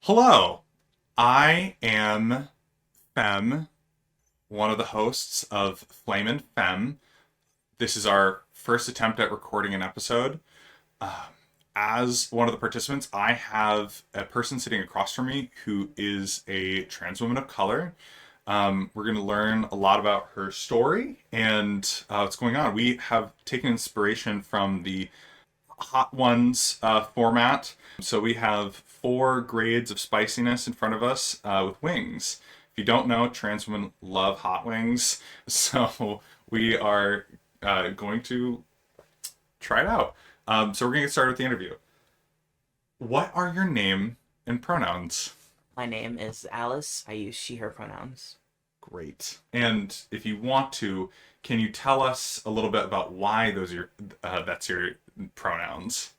Hello, I am Fem, one of the hosts of Flame and Fem. This is our first attempt at recording an episode. Uh, as one of the participants, I have a person sitting across from me who is a trans woman of color. We're going to learn a lot about her story and what's going on. We have taken inspiration from the Hot Ones format. So we have four grades of spiciness in front of us with wings. If you don't know, trans women love hot wings. So we are going to try it out. So we're going to get started with the interview. What are your name and pronouns? My name is Alice. I use she, her pronouns. Great. And if you want to, can you tell us a little bit about why that's your pronouns?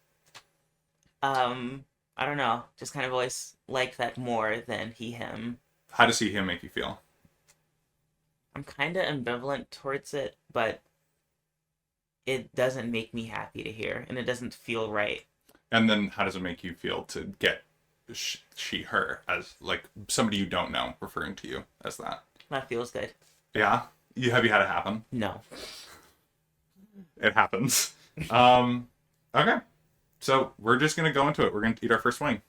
I don't know. Just kind of always like that more than he, him. How does he him make you feel? I'm kind of ambivalent towards it, but it doesn't make me happy to hear, and it doesn't feel right. And then how does it make you feel to get she, her as like somebody you don't know referring to you as that? That feels good. Yeah? Have you had it happen? No. It happens. Um, okay. So we're just going to go into it. We're going to eat our first wing.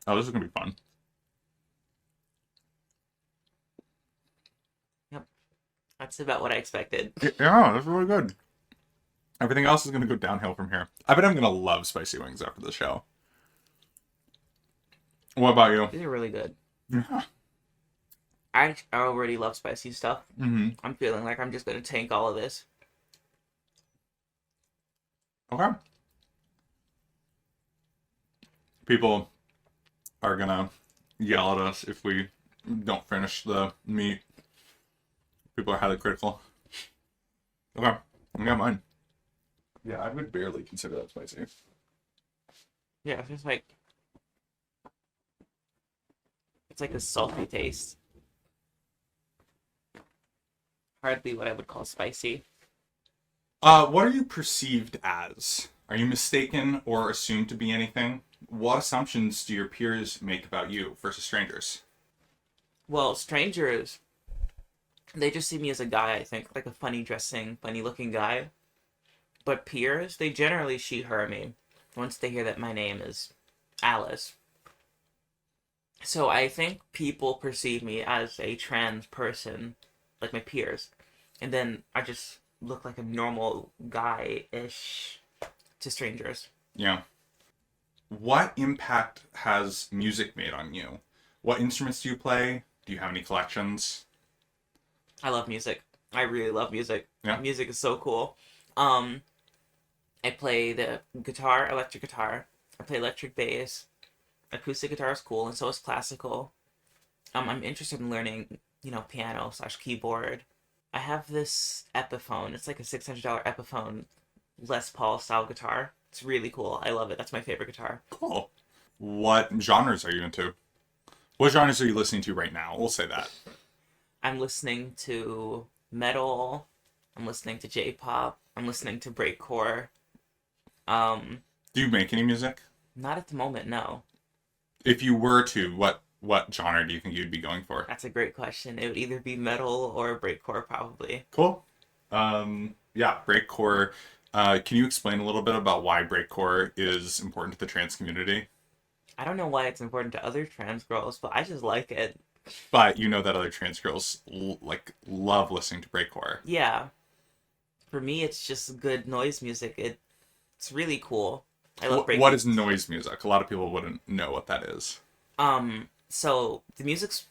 Oh, this is going to be fun. Yep. That's about what I expected. Yeah, that's really good. Everything else is going to go downhill from here. I bet I'm going to love spicy wings after the show. What about you? These are really good. Yeah. I already love spicy stuff. Mm-hmm. I'm feeling like I'm just going to tank all of this. Okay. People are going to yell at us if we don't finish the meat. People are highly critical. Okay. I got mine. Yeah, I would barely consider that spicy. Yeah, it's just like... It's like a salty taste. Hardly what I would call spicy. What are you perceived as? Are you mistaken or assumed to be anything? What assumptions do your peers make about you versus strangers? Well, strangers, they just see me as a guy, I think, like a funny dressing, funny looking guy. But peers, they generally she, her me once they hear that my name is Alice. So I think people perceive me as a trans person, like my peers. And then I just look like a normal guy-ish to strangers. Yeah. What impact has music made on you? What instruments do you play? Do you have any collections? I love music. I really love music. Yeah. Music is so cool. Um, I play the guitar, electric guitar. I play electric bass. Acoustic guitar is cool, and so is classical. I'm interested in learning, piano slash keyboard. I have this Epiphone. It's like a $600 Epiphone Les Paul style guitar. It's really cool. I love it. That's my favorite guitar. Cool. What genres are you into? What genres are you listening to right now? We'll say that. I'm listening to metal. I'm listening to J-pop. I'm listening to breakcore. Um, Do you make any music? Not at the moment, no. If you were to, what genre do you think you'd be going for? That's a great question. It would either be metal or breakcore, probably. Cool. Yeah, breakcore. Can you explain a little bit about why breakcore is important to the trans community? I don't know why it's important to other trans girls, but I just like it. But you know that other trans girls love listening to breakcore. Yeah. For me, it's just good noise music. It's really cool. I love What breakbeats. is noise music? A lot of people wouldn't know what that is. So the music's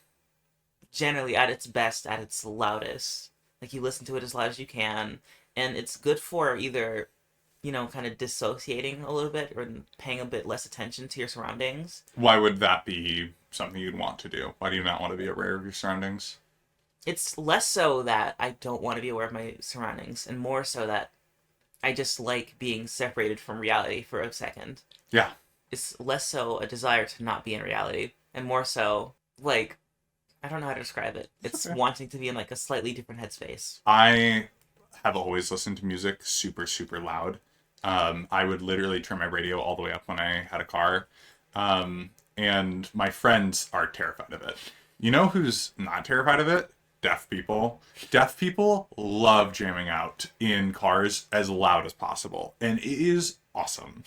generally at its best, at its loudest. Like you listen to it as loud as you can, and it's good for either, kind of dissociating a little bit or paying a bit less attention to your surroundings. Why would that be something you'd want to do? Why do you not want to be aware of your surroundings? It's less so that I don't want to be aware of my surroundings, and more so that I just like being separated from reality for a second. Yeah. It's less so a desire to not be in reality, and more so, like, I don't know how to describe it. It's Okay. wanting to be in, like, a slightly different headspace. I have always listened to music super, super loud. I would literally turn my radio all the way up when I had a car. And my friends are terrified of it. You know who's not terrified of it? Deaf people. Deaf people love jamming out in cars as loud as possible, and it is awesome.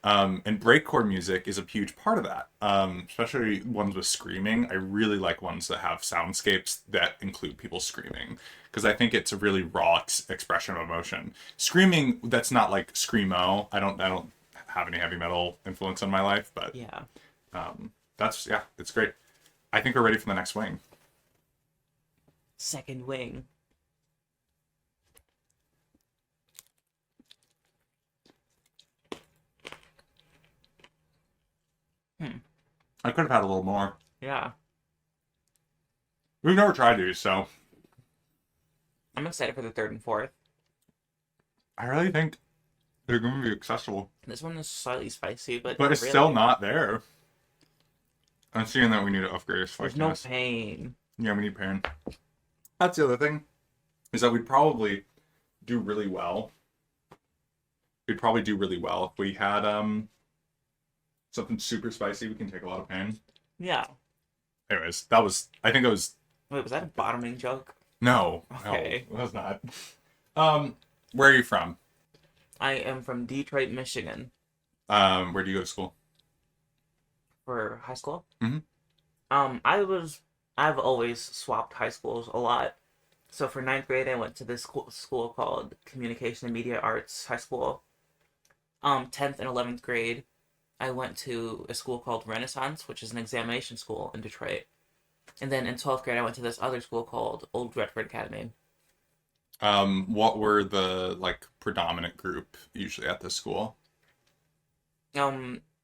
And breakcore music is a huge part of that, especially ones with screaming. I really like ones that have soundscapes that include people screaming because I think it's a really raw expression of emotion. Screaming that's not like screamo. I don't have any heavy metal influence on my life, but Yeah. that's yeah, it's great. I think we're ready for the next wing. Second wing. I could have had a little more. Yeah. We've never tried these, so I'm excited for the third and fourth. I really think they're going to be accessible. This one is slightly spicy, but But not it's really. still not there. I'm seeing that we need to upgrade our There's no spiciness. pain. Yeah, we need pan. That's the other thing, is that we'd probably do really well. We'd probably do really well if we had something super spicy. We can take a lot of pan. Yeah. Anyways, that was. I think it was. Wait, was that a bottoming joke? No, Okay. no, it was not. Where are you from? I am from Detroit, Michigan. Where do you go to school? For high school. Mhm. I've always swapped high schools a lot. So for ninth grade, I went to this school called Communication and Media Arts High School. 10th and 11th grade, I went to a school called Renaissance, which is an examination school in Detroit. And then in 12th grade, I went to this other school called Old Redford Academy. What were the like predominant group usually at this school?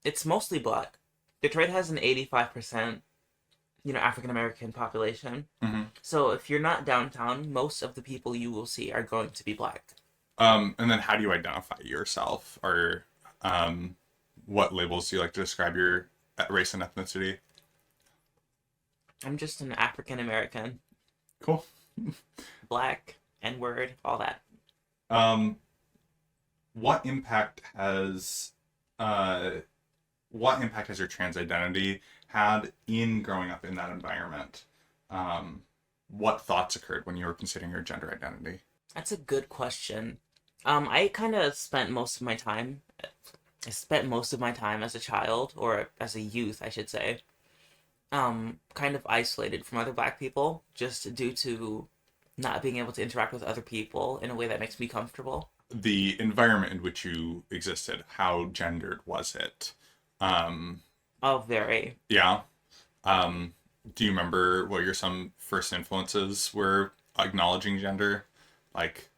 It's mostly black. Detroit has an 85%, African American population. Mm-hmm. So if you're not downtown, most of the people you will see are going to be black. And then how do you identify yourself, or what labels do you like to describe your race and ethnicity? I'm just an African American, Cool. black, N-word, all that. Um, what impact has your trans identity had in growing up in that environment? What thoughts occurred when you were considering your gender identity? That's a good question. I kind of spent most of my time. I spent most of my time as a child, or as a youth, I should say, kind of isolated from other black people, just due to not being able to interact with other people in a way that makes me comfortable. The environment in which you existed, how gendered was it? Oh, very. Yeah. Do you remember what your some first influences were acknowledging gender? Like,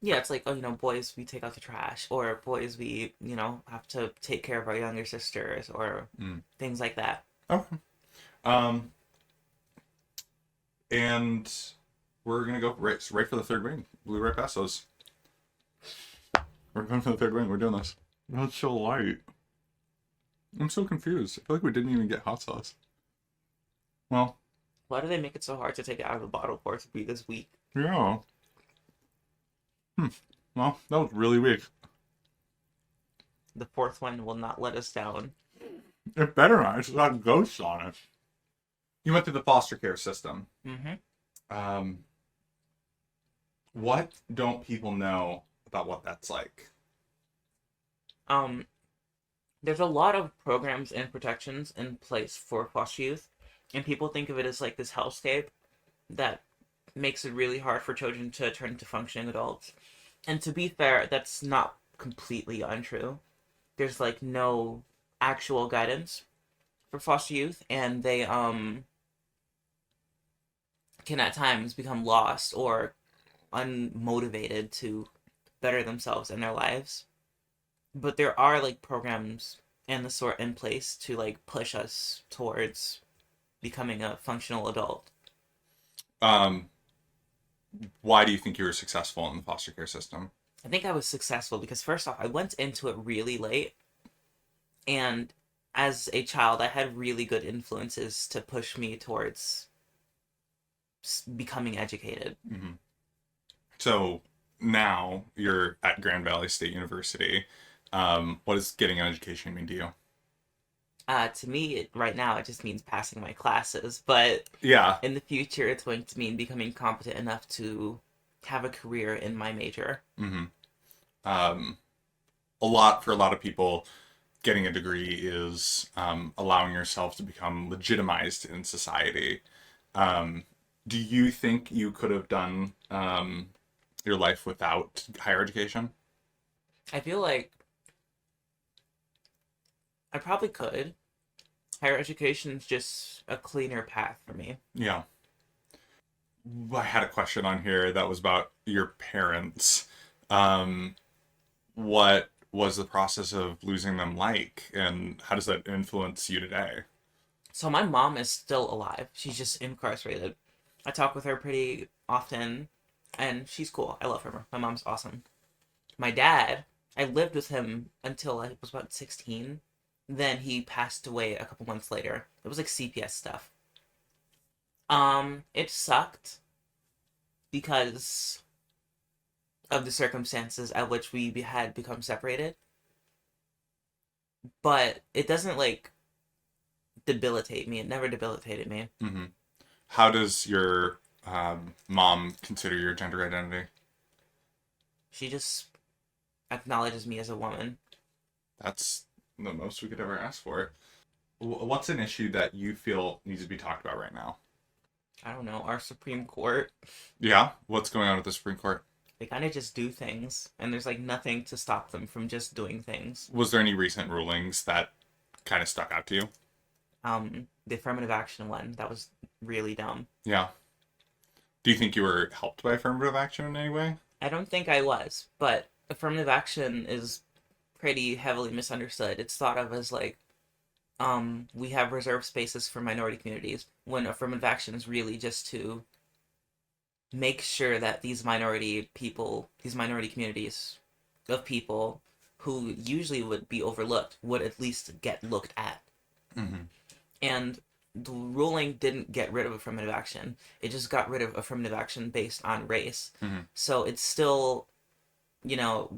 Yeah, it's like, oh, boys, we take out the trash, or boys, we, have to take care of our younger sisters, or things like that. okay. And we're gonna go right for the third wing. Blew right past those. We're going for the third wing. We're doing this. Oh, it's so light. I'm so confused. I feel like we didn't even get hot sauce. Well, Why do they make it so hard to take it out of a bottle for it to be this weak? yeah. Well, that was really weak. The fourth one will not let us down. It better not. It's got ghosts on it. You went through the foster care system. Mm-hmm. What don't people know about what that's like? There's a lot of programs and protections in place for foster youth, and people think of it as like this hellscape that makes it really hard for children to turn into functioning adults. And to be fair, that's not completely untrue. There's like no actual guidance for foster youth, and they can at times become lost or unmotivated to better themselves in their lives. But there are like programs and the sort in place to like push us towards becoming a functional adult. Um, why do you think you were successful in the foster care system? I think I was successful because first off, I went into it really late, and as a child, I had really good influences to push me towards becoming educated. Mm-hmm. So now you're at Grand Valley State University. What does getting an education mean to you? To me, right now, it just means passing my classes, but Yeah. in the future, it's going to mean becoming competent enough to have a career in my major. hmm Um, a lot for a lot of people, getting a degree is allowing yourself to become legitimized in society. Um, do you think you could have done your life without higher education? I feel like I probably could. Higher education is just a cleaner path for me. Yeah. I had a question on here that was about your parents. Um, what was the process of losing them like, and how does that influence you today? So my mom is still alive. She's just incarcerated. I talk with her pretty often, and she's cool. I love her. My mom's awesome. My dad, I lived with him until I was about 16. Then he passed away a couple months later. It was like CPS stuff. It sucked because of the circumstances at which we had become separated. But it doesn't like debilitate me. It never debilitated me. hmm How does your mom consider your gender identity? She just acknowledges me as a woman. That's the most we could ever ask for. What's an issue that you feel needs to be talked about right now? I don't know, our Supreme Court, Yeah, what's going on with the Supreme Court? they kind of just do things, and there's like nothing to stop them from just doing things. Was there any recent rulings that kind of stuck out to you? The affirmative action one, that was really dumb. Yeah. Do you think you were helped by affirmative action in any way? I don't think I was, but affirmative action is pretty heavily misunderstood. It's thought of as like, we have reserved spaces for minority communities, when affirmative action is really just to make sure that these minority communities of people who usually would be overlooked would at least get looked at. Mm-hmm. And the ruling didn't get rid of affirmative action. It just got rid of affirmative action based on race. Mm-hmm. So it still,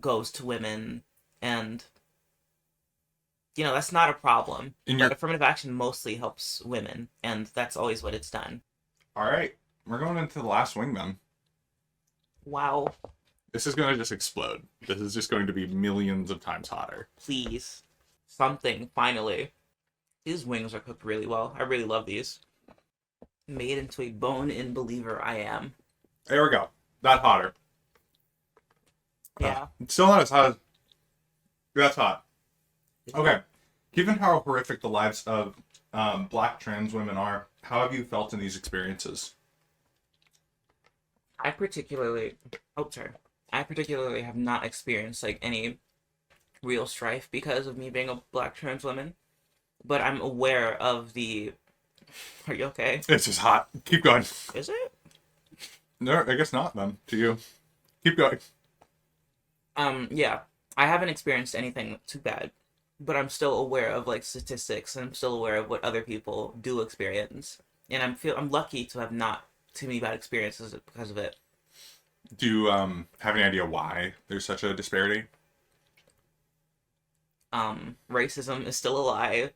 goes to women, and that's not a problem. In But your affirmative action mostly helps women, and that's always what it's done. All right, we're going into the last wing then. Wow, This is going to just explode. This is just going to be millions of times hotter. please. Something, finally. These wings are cooked really well. I really love these. Made into a bone-in believer I am. There we go. That hotter. Yeah. It's still not as hot as... That's hot. Okay. Given how horrific the lives of black trans women are, how have you felt in these experiences? I particularly have not experienced like any real strife because of me being a black trans woman, but I'm aware of the. Are you okay? It's just hot. Keep going. Is it? No, I guess not then. To you. Keep going. Yeah. I haven't experienced anything too bad, but I'm still aware of like statistics, and I'm still aware of what other people do experience, and I'm lucky to have not too many bad experiences because of it. Do you have any idea why there's such a disparity? Racism is still alive,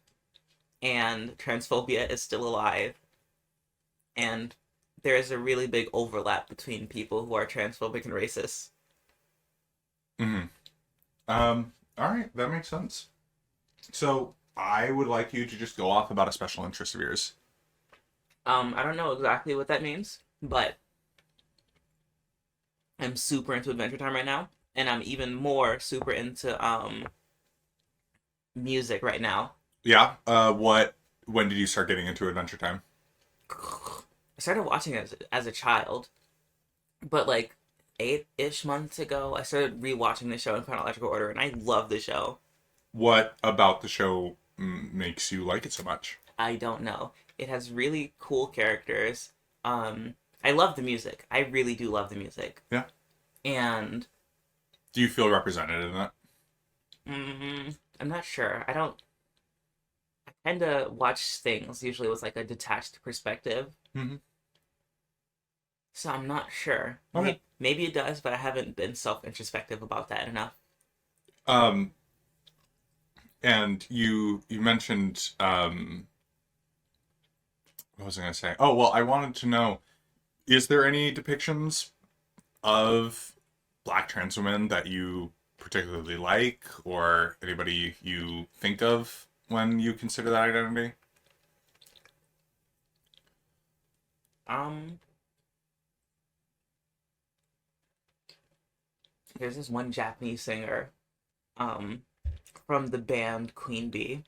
and transphobia is still alive, and there is a really big overlap between people who are transphobic and racist. Mm-hmm. All right, that makes sense. So I would like you to just go off about a special interest of yours. I don't know exactly what that means, but I'm super into Adventure Time right now, and I'm even more super into music right now. Yeah. When did you start getting into Adventure Time? I started watching it as a child, but like 8-ish months ago, I started rewatching the show in chronological order, and I love the show. What about the show makes you like it so much? I don't know. It has really cool characters. I love the music. I really do love the music. Yeah. And Do you feel represented in that? I'm not sure. I tend to watch things usually with like a detached perspective. Mm-hmm. So I'm not sure. Okay. Maybe it does, but I haven't been self-introspective about that enough. And you mentioned what was I going to say? Oh, well, I wanted to know, is there any depictions of black trans women that you particularly like, or anybody you think of when you consider that identity? Um, there's this one Japanese singer, um, from the band Queen Bee.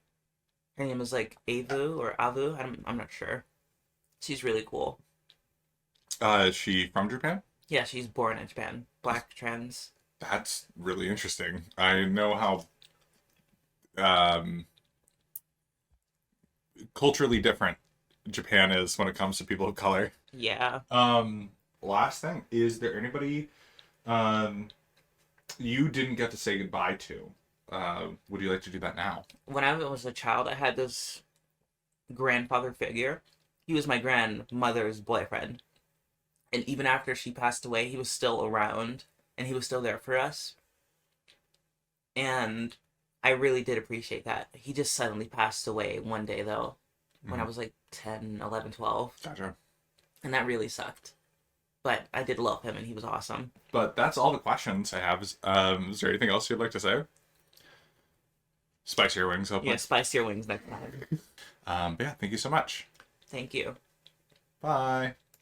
Her name is like Avu or Avu. I'm not sure. She's really cool. Is she from Japan? Yeah, she's born in Japan. Black trans. That's really interesting. I know how um, culturally different Japan is when it comes to people of color. Yeah. Um, Last thing, is there anybody um, you didn't get to say goodbye to? Would you like to do that now? When I was a child, I had this grandfather figure. He was my grandmother's boyfriend. And even after she passed away, he was still around and he was still there for us. And I really did appreciate that. He just suddenly passed away one day, though, when I Mhm. was like 10, 11, 12. Gotcha. And that really sucked. But I did love him and he was awesome. But that's all the questions I have. Is there anything else you'd like to say? Spice your wings, hopefully. Yeah, spice your wings next time. But yeah, thank you so much. Thank you. Bye.